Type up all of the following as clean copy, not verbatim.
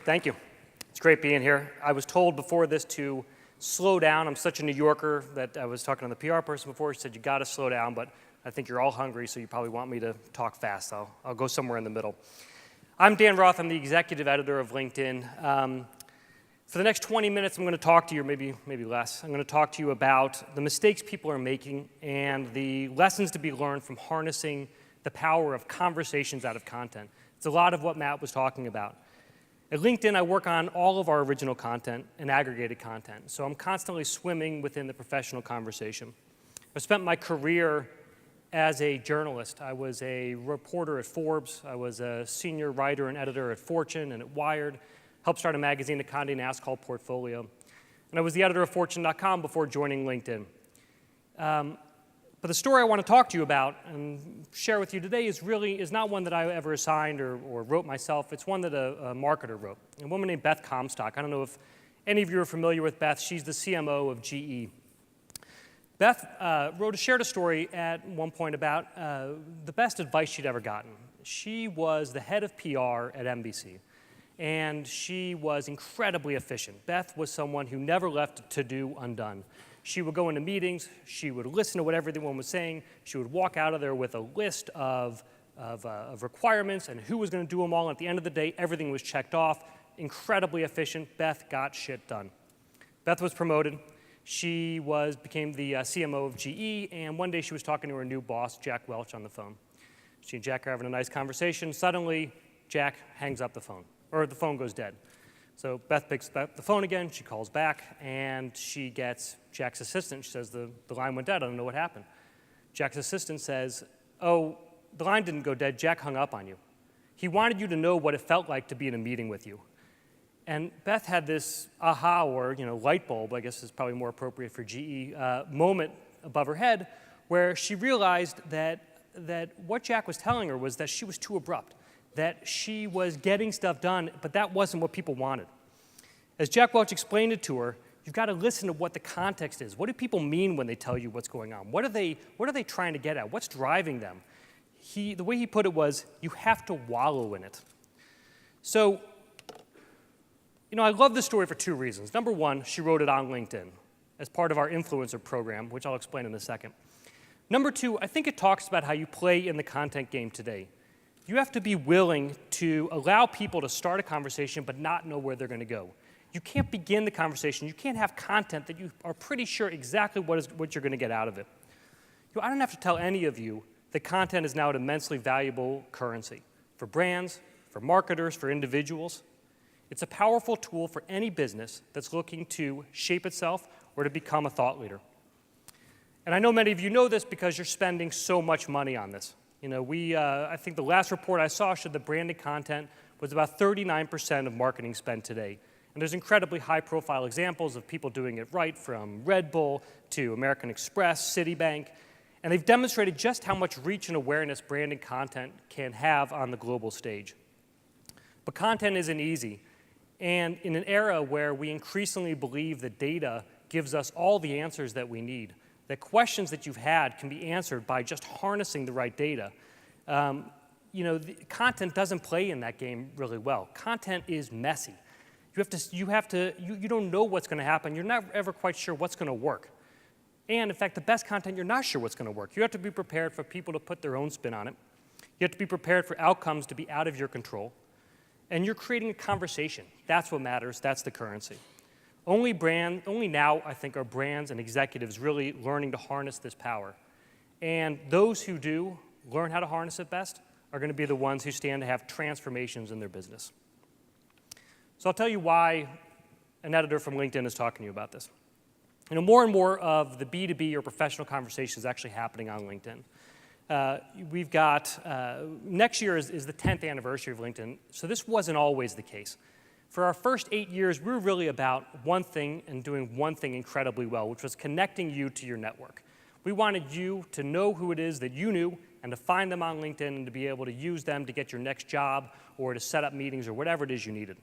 Thank you. It's great being here. I was told before this to slow down. I'm such a New Yorker that I was talking to the PR person before. She said, you got to slow down, but I think you're all hungry, so you probably want me to talk fast. I'll go somewhere in the middle. I'm Dan Roth. I'm the executive editor of LinkedIn. For the next 20 minutes, I'm going to talk to you, or maybe less. I'm going to talk to you about the mistakes people are making and the lessons to be learned from harnessing the power of conversations out of content. It's a lot of what Matt was talking about. At LinkedIn, I work on all of our original content and aggregated content, so I'm constantly swimming within the professional conversation. I spent my career as a journalist. I was a reporter at Forbes. I was a senior writer and editor at Fortune and at Wired. Helped start a magazine at Condé Nast called Portfolio. And I was the editor of Fortune.com before joining LinkedIn. But the story I want to talk to you about and share with you today is not one that I ever assigned or wrote myself. It's one that a marketer wrote, a woman named Beth Comstock. I don't know if any of you are familiar with Beth. She's the CMO of GE. Beth shared a story at one point about the best advice she'd ever gotten. She was the head of PR at NBC. And she was incredibly efficient. Beth was someone who never left a to-do undone. She would go into meetings, she would listen to what everyone was saying, she would walk out of there with a list of requirements and who was going to do them all, and at the end of the day, everything was checked off. Incredibly efficient. Beth got shit done. Beth was promoted. She became the CMO of GE, and one day she was talking to her new boss, Jack Welch, on the phone. She and Jack are having a nice conversation. Suddenly, Jack hangs up the phone. Or the phone goes dead. So Beth picks up the phone again, she calls back, and she gets Jack's assistant. She says, the line went dead, I don't know what happened. Jack's assistant says, oh, the line didn't go dead, Jack hung up on you. He wanted you to know what it felt like to be in a meeting with you. And Beth had this aha, or light bulb, I guess is probably more appropriate for GE, moment above her head, where she realized that what Jack was telling her was that she was too abrupt, that she was getting stuff done, but that wasn't what people wanted. As Jack Welch explained it to her, you've got to listen to what the context is. What do people mean when they tell you what's going on? What are they trying to get at? What's driving them? The way he put it was, you have to wallow in it. So, I love this story for two reasons. Number one, she wrote it on LinkedIn as part of our influencer program, which I'll explain in a second. Number two, I think it talks about how you play in the content game today. You have to be willing to allow people to start a conversation but not know where they're going to go. You can't begin the conversation. You can't have content that you are pretty sure exactly what you're going to get out of it. I don't have to tell any of you that content is now an immensely valuable currency for brands, for marketers, for individuals. It's a powerful tool for any business that's looking to shape itself or to become a thought leader. And I know many of you know this because you're spending so much money on this. I think the last report I saw showed that branded content was about 39% of marketing spend today. And there's incredibly high-profile examples of people doing it right, from Red Bull to American Express, Citibank. And they've demonstrated just how much reach and awareness branded content can have on the global stage. But content isn't easy. And in an era where we increasingly believe that data gives us all the answers that we need, that questions that you've had can be answered by just harnessing the right data. The content doesn't play in that game really well. Content is messy. You don't know what's going to happen. You're not ever quite sure what's going to work. And in fact, the best content, you're not sure what's going to work. You have to be prepared for people to put their own spin on it. You have to be prepared for outcomes to be out of your control. And you're creating a conversation. That's what matters. That's the currency. Only now, I think, are brands and executives really learning to harness this power. And those who do learn how to harness it best are going to be the ones who stand to have transformations in their business. So I'll tell you why an editor from LinkedIn is talking to you about this. More and more of the B2B or professional conversation is actually happening on LinkedIn. We've got, next year is the 10th anniversary of LinkedIn, so this wasn't always the case. For our first 8 years, we were really about one thing and doing one thing incredibly well, which was connecting you to your network. We wanted you to know who it is that you knew and to find them on LinkedIn and to be able to use them to get your next job or to set up meetings or whatever it is you needed.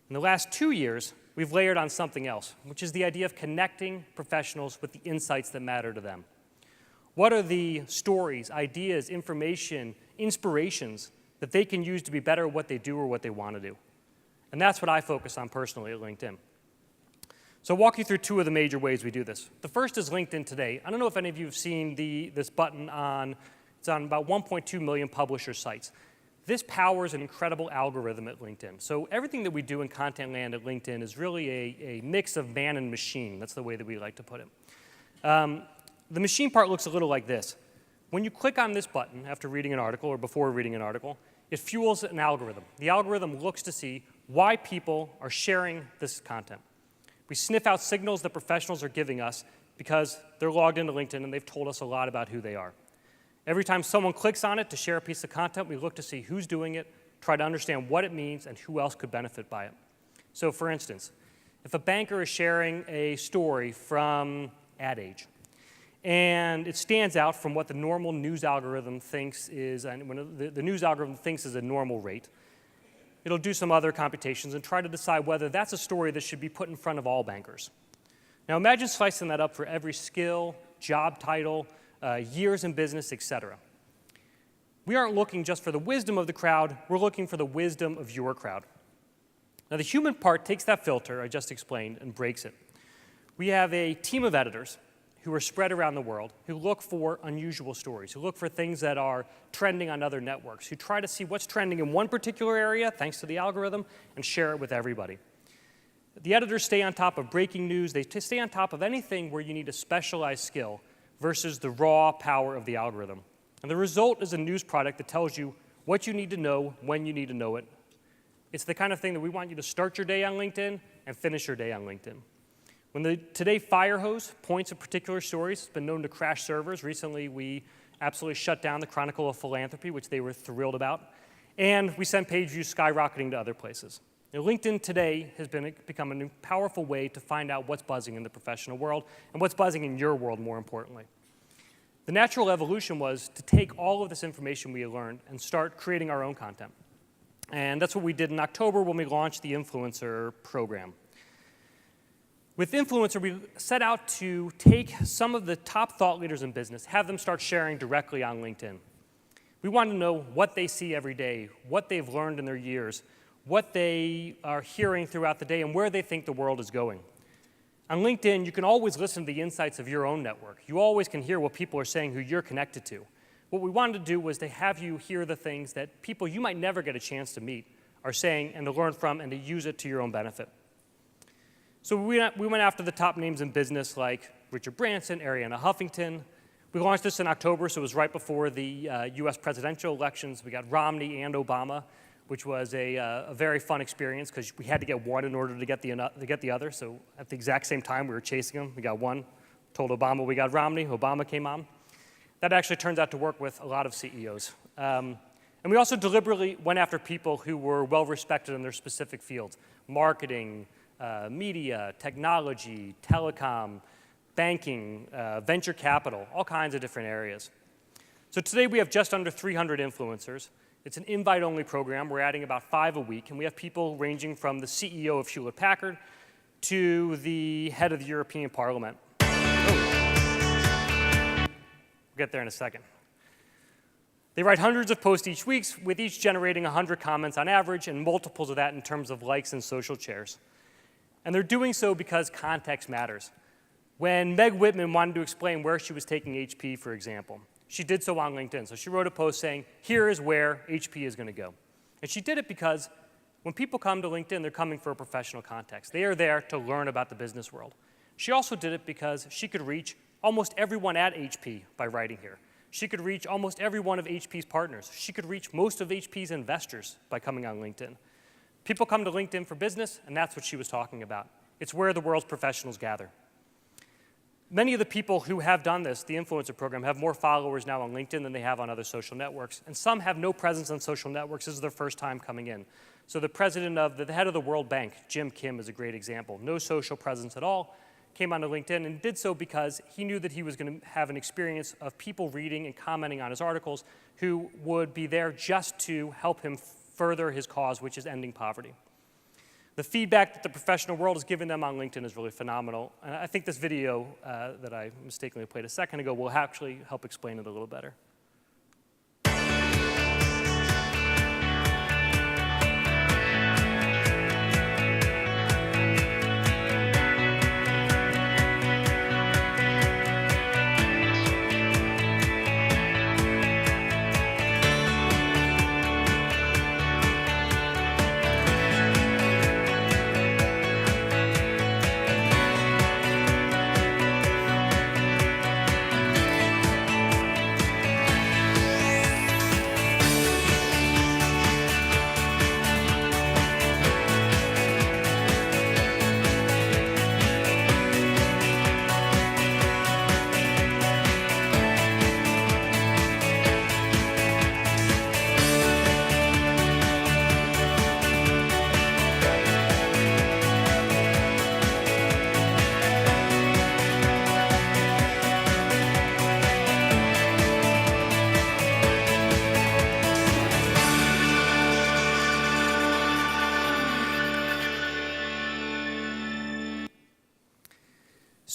In the last 2 years, we've layered on something else, which is the idea of connecting professionals with the insights that matter to them. What are the stories, ideas, information, inspirations that they can use to be better at what they do or what they want to do. And that's what I focus on personally at LinkedIn. So I'll walk you through two of the major ways we do this. The first is LinkedIn Today. I don't know if any of you have seen this button it's on about 1.2 million publisher sites. This powers an incredible algorithm at LinkedIn. So everything that we do in content land at LinkedIn is really a mix of man and machine. That's the way that we like to put it. The machine part looks a little like this. When you click on this button after reading an article or before reading an article, it fuels an algorithm. The algorithm looks to see why people are sharing this content. We sniff out signals that professionals are giving us because they're logged into LinkedIn and they've told us a lot about who they are. Every time someone clicks on it to share a piece of content, we look to see who's doing it, try to understand what it means and who else could benefit by it. So for instance, if a banker is sharing a story from Ad Age, and it stands out from what the normal news algorithm thinks is, and when the news algorithm thinks is a normal rate, it'll do some other computations and try to decide whether that's a story that should be put in front of all bankers. Now imagine slicing that up for every skill, job title, years in business, etc. We aren't looking just for the wisdom of the crowd, we're looking for the wisdom of your crowd. Now the human part takes that filter I just explained and breaks it. We have a team of editors who are spread around the world, who look for unusual stories, who look for things that are trending on other networks, who try to see what's trending in one particular area, thanks to the algorithm, and share it with everybody. The editors stay on top of breaking news. They stay on top of anything where you need a specialized skill versus the raw power of the algorithm. And the result is a news product that tells you what you need to know, when you need to know it. It's the kind of thing that we want you to start your day on LinkedIn and finish your day on LinkedIn. When the Today fire hose points at particular stories, it's been known to crash servers. Recently, we absolutely shut down the Chronicle of Philanthropy, which they were thrilled about. And we sent page views skyrocketing to other places. Now, LinkedIn Today has become a powerful way to find out what's buzzing in the professional world and what's buzzing in your world, more importantly. The natural evolution was to take all of this information we learned and start creating our own content. And that's what we did in October when we launched the Influencer program. With Influencer, we set out to take some of the top thought leaders in business, have them start sharing directly on LinkedIn. We want to know what they see every day, what they've learned in their years, what they are hearing throughout the day, and where they think the world is going. On LinkedIn, you can always listen to the insights of your own network. You always can hear what people are saying who you're connected to. What we wanted to do was to have you hear the things that people you might never get a chance to meet are saying and to learn from and to use it to your own benefit. So we went after the top names in business like Richard Branson, Arianna Huffington. We launched this in October, so it was right before the US presidential elections. We got Romney and Obama, which was a very fun experience because we had to get one in order to get the other. So at the exact same time, we were chasing them. We got one, told Obama we got Romney. Obama came on. That actually turns out to work with a lot of CEOs. And we also deliberately went after people who were well-respected in their specific fields: marketing, media, technology, telecom, banking, venture capital, all kinds of different areas. So today we have just under 300 influencers. It's an invite-only program. We're adding about 5 a week, and we have people ranging from the CEO of Hewlett-Packard to the head of the European Parliament. We'll get there in a second. They write hundreds of posts each week, with each generating 100 comments on average, and multiples of that in terms of likes and social shares. And they're doing so because context matters. When Meg Whitman wanted to explain where she was taking HP, for example, she did so on LinkedIn. So she wrote a post saying, here is where HP is going to go. And she did it because when people come to LinkedIn, they're coming for a professional context. They are there to learn about the business world. She also did it because she could reach almost everyone at HP by writing here. She could reach almost every one of HP's partners. She could reach most of HP's investors by coming on LinkedIn. People come to LinkedIn for business, and that's what she was talking about. It's where the world's professionals gather. Many of the people who have done this, the influencer program, have more followers now on LinkedIn than they have on other social networks, and some have no presence on social networks. This is their first time coming in. So the head of the World Bank, Jim Kim, is a great example. No social presence at all, came onto LinkedIn and did so because he knew that he was going to have an experience of people reading and commenting on his articles who would be there just to help him further his cause, which is ending poverty. The feedback that the professional world is giving them on LinkedIn is really phenomenal. And I think this video that I mistakenly played a second ago will actually help explain it a little better.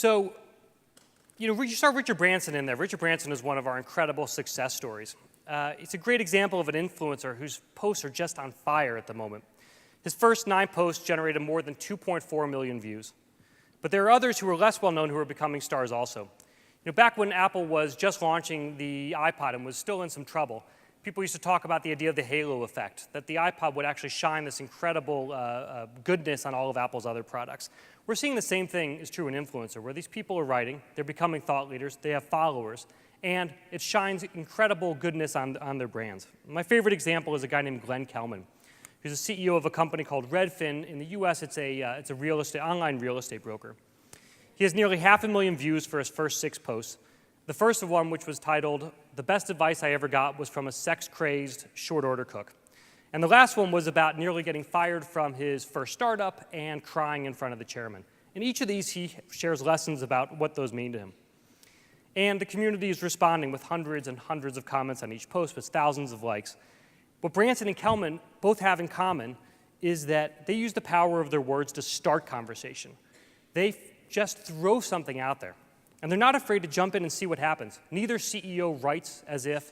So, you saw Richard Branson in there. Richard Branson is one of our incredible success stories. It's a great example of an influencer whose posts are just on fire at the moment. His first 9 posts generated more than 2.4 million views. But there are others who are less well-known who are becoming stars also. Back when Apple was just launching the iPod and was still in some trouble, people used to talk about the idea of the halo effect, that the iPod would actually shine this incredible goodness on all of Apple's other products. We're seeing the same thing is true in influencer, where these people are writing, they're becoming thought leaders, they have followers, and it shines incredible goodness on their brands. My favorite example is a guy named Glenn Kelman, who's the CEO of a company called Redfin. In the US, it's a online real estate broker. He has nearly 500,000 views for his first 6 posts. The first one, which was titled, "The Best Advice I Ever Got," was from a sex-crazed short-order cook. And the last one was about nearly getting fired from his first startup and crying in front of the chairman. In each of these, he shares lessons about what those mean to him. And the community is responding with hundreds and hundreds of comments on each post with thousands of likes. What Branson and Kelman both have in common is that they use the power of their words to start conversation. They just throw something out there. And they're not afraid to jump in and see what happens. Neither CEO writes as if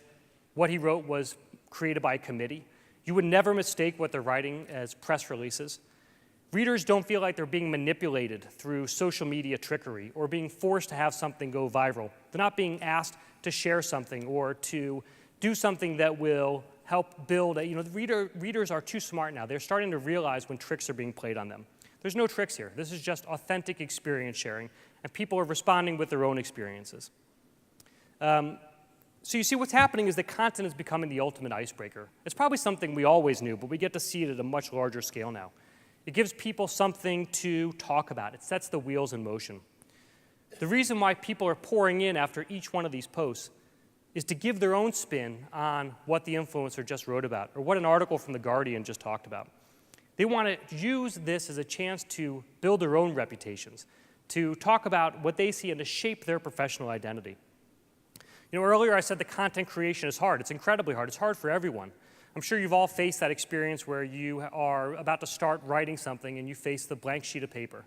what he wrote was created by a committee. You would never mistake what they're writing as press releases. Readers don't feel like they're being manipulated through social media trickery or being forced to have something go viral. They're not being asked to share something or to do something that will help build readers are too smart now. They're starting to realize when tricks are being played on them. There's no tricks here. This is just authentic experience sharing, and people are responding with their own experiences. So you see what's happening is that content is becoming the ultimate icebreaker. It's probably something we always knew, but we get to see it at a much larger scale now. It gives people something to talk about. It sets the wheels in motion. The reason why people are pouring in after each one of these posts is to give their own spin on what the influencer just wrote about or what an article from The Guardian just talked about. They want to use this as a chance to build their own reputations, to talk about what they see and to shape their professional identity. Earlier I said that content creation is hard. It's incredibly hard. It's hard for everyone. I'm sure you've all faced that experience where you are about to start writing something and you face the blank sheet of paper.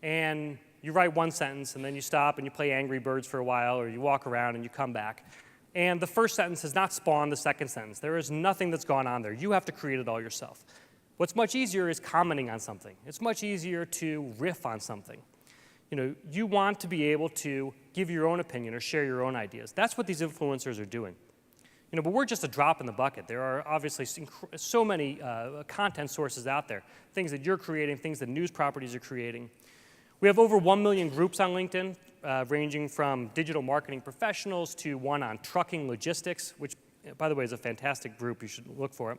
And you write one sentence and then you stop and you play Angry Birds for a while or you walk around and you come back. And the first sentence has not spawned the second sentence. There is nothing that's gone on there. You have to create it all yourself. What's much easier is commenting on something. It's much easier to riff on something. You want to be able to give your own opinion or share your own ideas. That's what these influencers are doing. But we're just a drop in the bucket. There are obviously so many content sources out there, things that you're creating, things that news properties are creating. We have over 1 million groups on LinkedIn, ranging from digital marketing professionals to one on trucking logistics, which, by the way, is a fantastic group. You should look for it.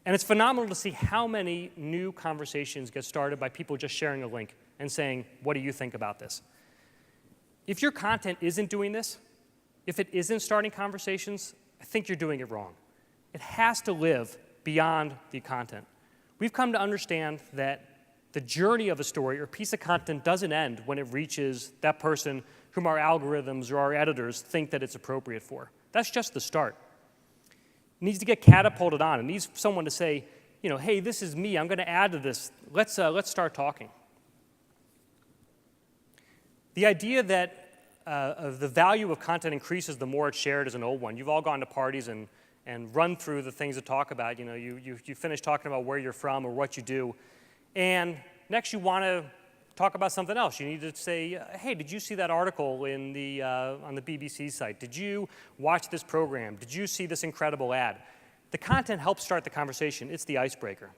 And it's phenomenal to see how many new conversations get started by people just sharing a link and saying, what do you think about this? If your content isn't doing this, if it isn't starting conversations, I think you're doing it wrong. It has to live beyond the content. We've come to understand that the journey of a story or piece of content doesn't end when it reaches that person whom our algorithms or our editors think that it's appropriate for. That's just the start. It needs to get catapulted on. It needs someone to say, hey, this is me. I'm going to add to this. Let's start talking. The idea that the value of content increases the more it's shared is an old one. You've all gone to parties and run through the things to talk about. You finish talking about where you're from or what you do, and next you want to talk about something else. You need to say, hey, did you see that article on the BBC site? Did you watch this program? Did you see this incredible ad? The content helps start the conversation. It's the icebreaker.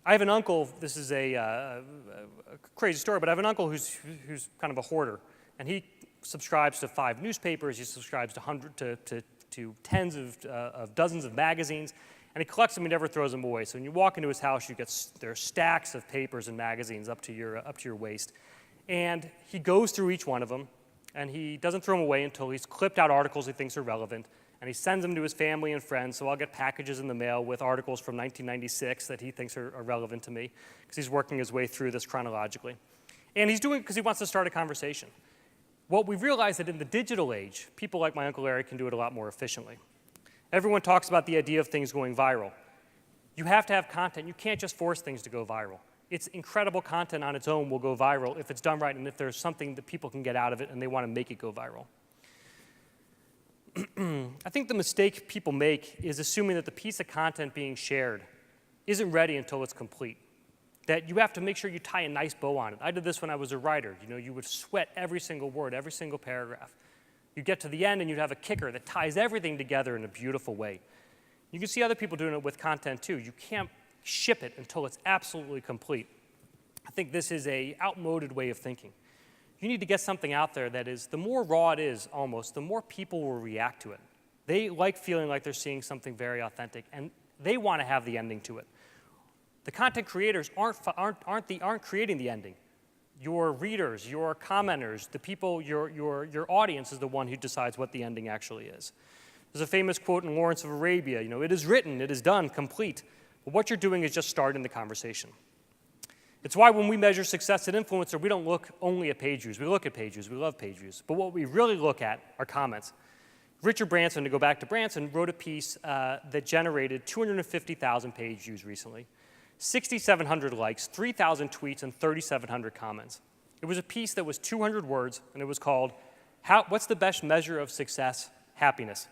I have an uncle, this is a crazy story, but I have an uncle who's kind of a hoarder, and he subscribes to 5 newspapers, he subscribes to tens of dozens of magazines, and he collects them and never throws them away. So when you walk into his house, there are stacks of papers and magazines up to your waist. And he goes through each one of them, and he doesn't throw them away until he's clipped out articles he thinks are relevant, and he sends them to his family and friends. So I'll get packages in the mail with articles from 1996 that he thinks are relevant to me, because he's working his way through this chronologically. And he's doing it because he wants to start a conversation. What we've realized that in the digital age, people like my Uncle Larry can do it a lot more efficiently. Everyone talks about the idea of things going viral. You have to have content. You can't just force things to go viral. It's incredible content on its own will go viral if it's done right and if there's something that people can get out of it and they want to make it go viral. I think the mistake people make is assuming that the piece of content being shared isn't ready until it's complete. That you have to make sure you tie a nice bow on it. I did this when I was a writer. You know, you would sweat every single word, every single paragraph. You get to the end and you'd have a kicker that ties everything together in a beautiful way. You can see other people doing it with content too. You can't ship it until it's absolutely complete. I think this is an outmoded way of thinking. You need to get something out there that is, the more raw it is almost, the more people will react to it. They like feeling like they're seeing something very authentic, and they want to have the ending to it. The content creators aren't creating the ending. Your readers, your commenters, the people, your audience is the one who decides what the ending actually is. There's a famous quote in Lawrence of Arabia, you know, it is written, it is done, complete. But what you're doing is just starting the conversation. It's why when we measure success at Influencer, we don't look only at page views. We look at page views, we love page views. But what we really look at are comments. Richard Branson, to go back to Branson, wrote a piece that generated 250,000 page views recently, 6,700 likes, 3,000 tweets, and 3,700 comments. It was a piece that was 200 words, and it was called, What's the Best Measure of Success? Happiness.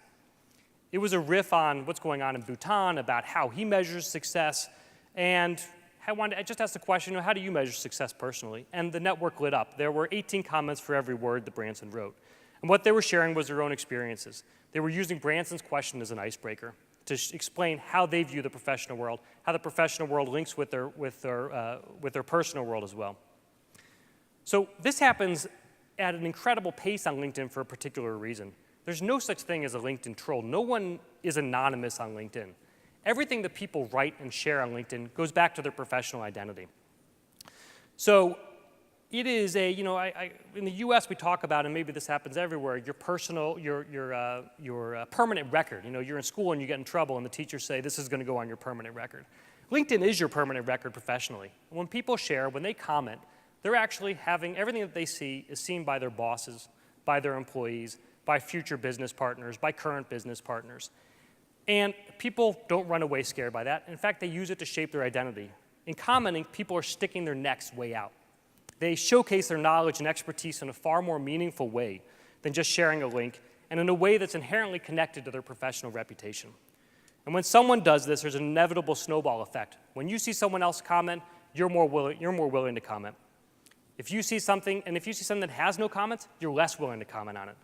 It was a riff on what's going on in Bhutan, about how he measures success, and I just asked the question, how do you measure success personally? And the network lit up. There were 18 comments for every word that Branson wrote. And what they were sharing was their own experiences. They were using Branson's question as an icebreaker to explain how they view the professional world, how the professional world links with their personal world as well. So this happens at an incredible pace on LinkedIn for a particular reason. There's no such thing as a LinkedIn troll. No one is anonymous on LinkedIn. Everything that people write and share on LinkedIn goes back to their professional identity. So it is a, you know, in the US we talk about, and maybe this happens everywhere, your personal, your permanent record. You know, you're in school and you get in trouble and the teachers say this is going to go on your permanent record. LinkedIn is your permanent record professionally. When people share, when they comment, they're actually having everything that they see is seen by their bosses, by their employees, by future business partners, by current business partners. And people don't run away scared by that. In fact, they use it to shape their identity. In commenting, people are sticking their necks way out. They showcase their knowledge and expertise in a far more meaningful way than just sharing a link, and in a way that's inherently connected to their professional reputation. And when someone does this, there's an inevitable snowball effect. When you see someone else comment, you're more willing to comment. If you see something that has no comments, you're less willing to comment on it.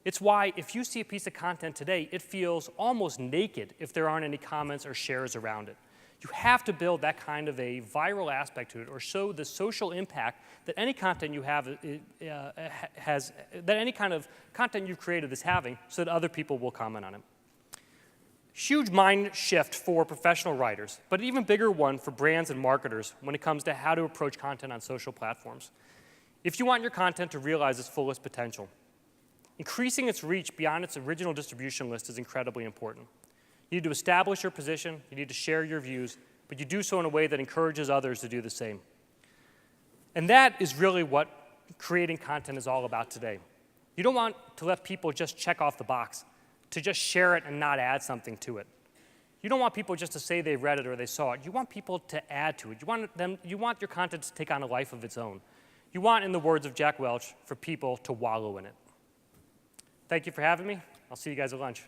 It's why if you see a piece of content today, it feels almost naked if there aren't any comments or shares around it. You have to build that kind of a viral aspect to it or show the social impact that any content you have has, that any kind of content you've created is having so that other people will comment on it. Huge mind shift for professional writers, but an even bigger one for brands and marketers when it comes to how to approach content on social platforms. If you want your content to realize its fullest potential, increasing its reach beyond its original distribution list is incredibly important. You need to establish your position, you need to share your views, but you do so in a way that encourages others to do the same. And that is really what creating content is all about today. You don't want to let people just check off the box, to just share it and not add something to it. You don't want people just to say they read it or they saw it. You want people to add to it. You want your content to take on a life of its own. You want, in the words of Jack Welch, for people to wallow in it. Thank you for having me. I'll see you guys at lunch.